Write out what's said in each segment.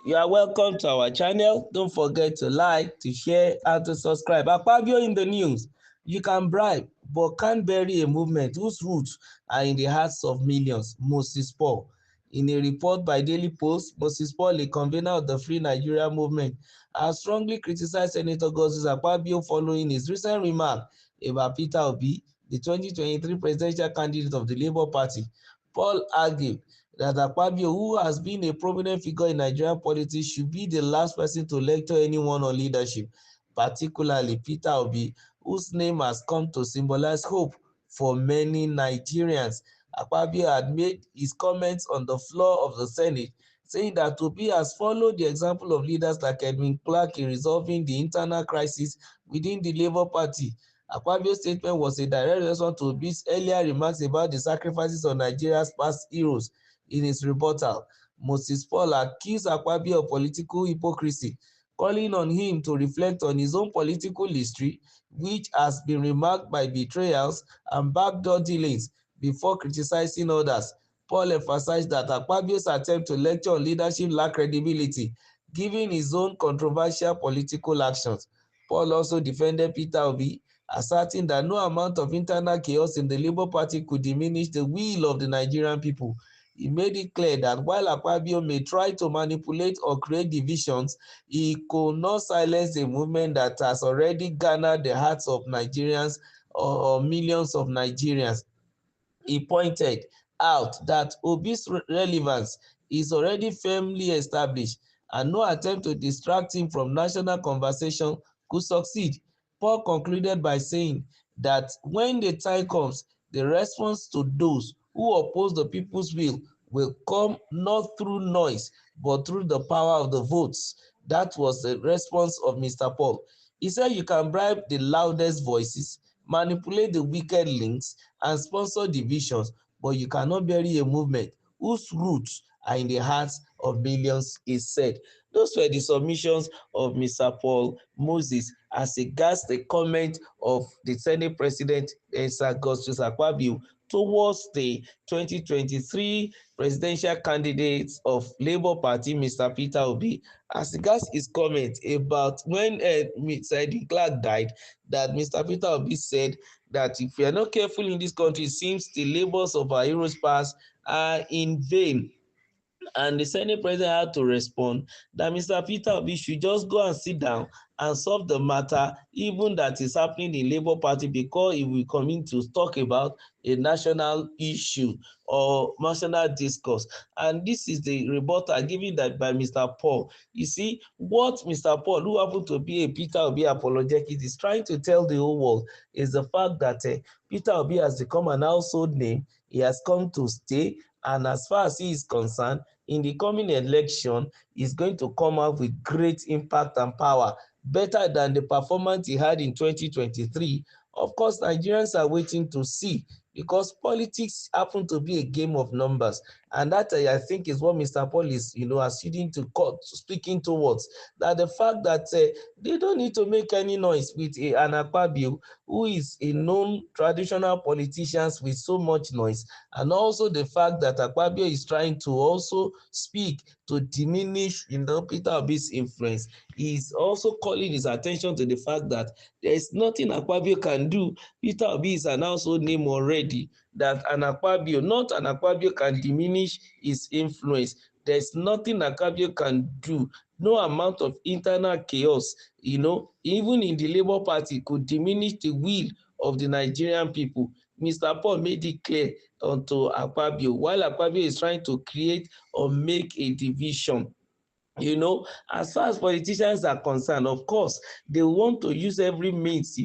You are welcome to our channel. Don't forget to like, to share, and to subscribe. Akpabio in the news. You can bribe, but can't bury a movement whose roots are in the hearts of millions. Moses Paul. In a report by Daily Post, Moses Paul, a convener of the Free Nigeria movement, has strongly criticized Senator Justice Akpabio following his recent remark about Peter Obi, the 2023 presidential candidate of the Labour Party. Paul argued that Akpabio, who has been a prominent figure in Nigerian politics, should be the last person to lecture anyone on leadership, particularly Peter Obi, whose name has come to symbolize hope for many Nigerians. Akpabio had made his comments on the floor of the Senate, saying that Obi has followed the example of leaders like Edwin Clark in resolving the internal crisis within the Labour Party. Akpabio's statement was a direct response to Obi's earlier remarks about the sacrifices of Nigeria's past heroes. In his rebuttal, Moses Paul accused Akpabio of political hypocrisy, calling on him to reflect on his own political history, which has been remarked by betrayals and backdoor dealings, before criticizing others. Paul emphasized that Akpabio's attempt to lecture on leadership lacked credibility, given his own controversial political actions. Paul also defended Peter Obi, asserting that no amount of internal chaos in the Labour Party could diminish the will of the Nigerian people. He made it clear that while Akpabio may try to manipulate or create divisions, he could not silence a movement that has already garnered the hearts of Nigerians or millions of Nigerians. He pointed out that Obi's relevance is already firmly established, and no attempt to distract him from national conversation could succeed. Paul concluded by saying that when the time comes, the response to those who oppose the people's will come not through noise, but through the power of the votes. That was the response of Mr. Paul. He said you can bribe the loudest voices, manipulate the wicked links, and sponsor divisions, but you cannot bury a movement whose roots are in the hearts of millions, he said. Those were the submissions of Mr. Paul Moses as regards the comment of the Senate President, Sir Augustus Akpabio, towards the 2023 presidential candidate of Labour Party, Mr. Peter Obi, as regards his comment about when Mr. Edwin Clark died, that Mr. Peter Obi said that if we are not careful in this country, it seems the labors of our heroes past are in vain. And the Senate President had to respond that Mr. Peter Obi should just go and sit down and solve the matter, even that is happening in Labour Party, because it will come in to talk about a national issue or national discourse. And this is the rebuttal given that by Mr. Paul. You see, what Mr. Paul, who happened to be a Peter Obi apologetic, is trying to tell the whole world is the fact that Peter Obi has become an household name. He has come to stay, and as far as he is concerned, in the coming election, is going to come out with great impact and power, better than the performance he had in 2023. Of course, Nigerians are waiting to see, because politics happen to be a game of numbers, and that I think is what Mr. Paul is, acceding to court, speaking towards, that the fact that they don't need to make any noise with an Akpabio, who is a known traditional politician with so much noise, and also the fact that Akpabio is trying to also speak to diminish, Peter Obi's influence. He's also calling his attention to the fact that there is nothing Akpabio can do. Peter Obi is an household name already, that not an Akpabio can diminish his influence. There's nothing Akpabio can do. No amount of internal chaos, even in the Labour Party, could diminish the will of the Nigerian people. Mr. Paul made it clear onto Akpabio, while Akpabio is trying to create or make a division. As far as politicians are concerned, of course, they want to use every means,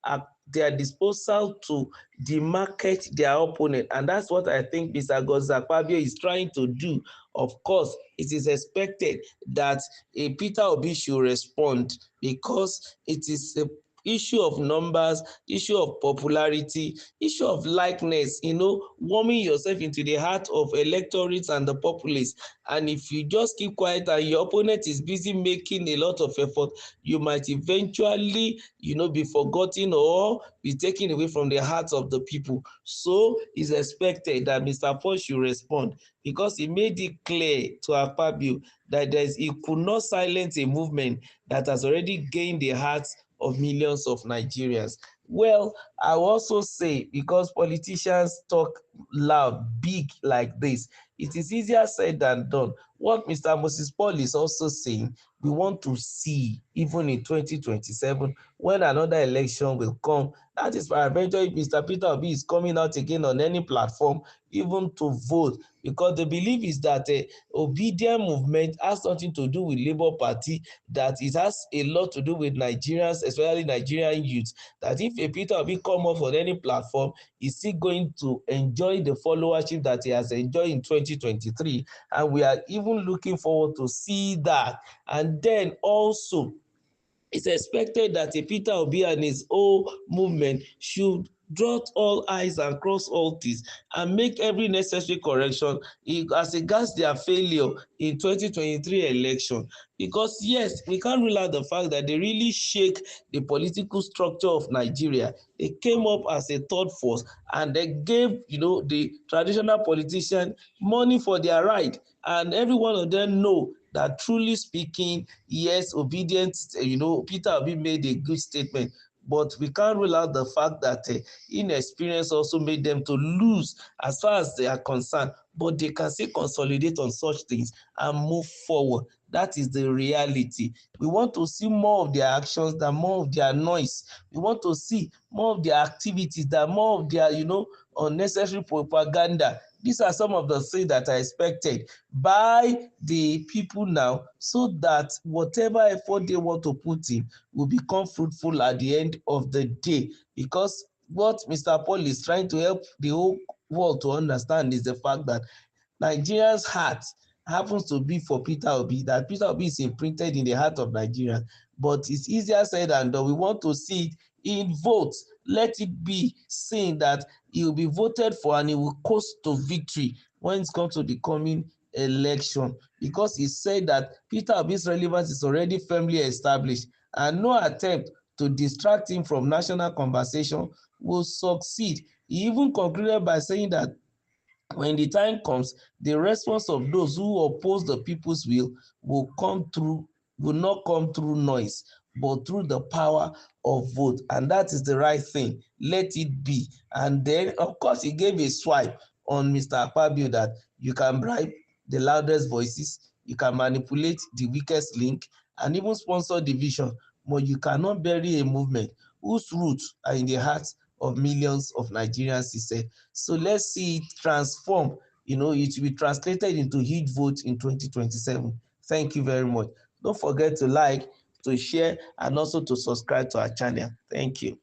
at their disposal to demarket their opponent. And that's what I think Mr. Akpabio is trying to do. Of course, it is expected that Peter Obi should respond, because it is issue of numbers, issue of popularity, issue of likeness, warming yourself into the heart of electorates and the populace. And if you just keep quiet and your opponent is busy making a lot of effort, you might eventually, be forgotten or be taken away from the hearts of the people. So it's expected that Mr. Paul should respond, because he made it clear to Akpabio that he could not silence a movement that has already gained the hearts of millions of Nigerians. Well, I will also say, because politicians talk loud, big like this, it is easier said than done. What Mr. Moses Paul is also saying, we want to see, even in 2027, when another election will come. That is why eventually Mr. Peter Obi is coming out again on any platform, even to vote, because the belief is that obedient movement has nothing to do with Labour Party, that it has a lot to do with Nigerians, especially Nigerian youths, that if a Peter Obi come up on any platform, is still going to enjoy the followership that he has enjoyed in 2023, and we are even looking forward to see that. And then also, it's expected that a Peter Obi and his whole movement should dot all I's and cross all T's and make every necessary correction as regards their failure in 2023 election. Because yes, we can't rule out the fact that they really shake the political structure of Nigeria. They came up as a third force, and they gave, the traditional politician money for their ride, and every one of them know that, truly speaking, yes, obedience, Peter Obi made a good statement, but we can't rule out the fact that inexperience also made them to lose as far as they are concerned, but they can still consolidate on such things and move forward. That is the reality. We want to see more of their actions than more of their noise. We want to see more of their activities than more of their, unnecessary propaganda. These are some of the things that are expected by the people now, so that whatever effort they want to put in will become fruitful at the end of the day. Because what Mr. Paul is trying to help the whole world to understand is the fact that Nigerians' heart happens to be for Peter Obi, that Peter Obi is imprinted in the heart of Nigerians. But it's easier said than done. We want to see it in votes. Let it be seen that he will be voted for and he will coast to victory when it comes to the coming election, because he said that Peter Obi's relevance is already firmly established and no attempt to distract him from national conversation will succeed. He even concluded by saying that when the time comes, the response of those who oppose the people's will not come through noise, but through the power of vote. And that is the right thing. Let it be. And then, of course, he gave a swipe on Mr. Akpabio that you can bribe the loudest voices, you can manipulate the weakest link, and even sponsor division, but you cannot bury a movement whose roots are in the hearts of millions of Nigerians, he said. So let's see it transform. It will be translated into huge votes in 2027. Thank you very much. Don't forget to like, to share, and also to subscribe to our channel. Thank you.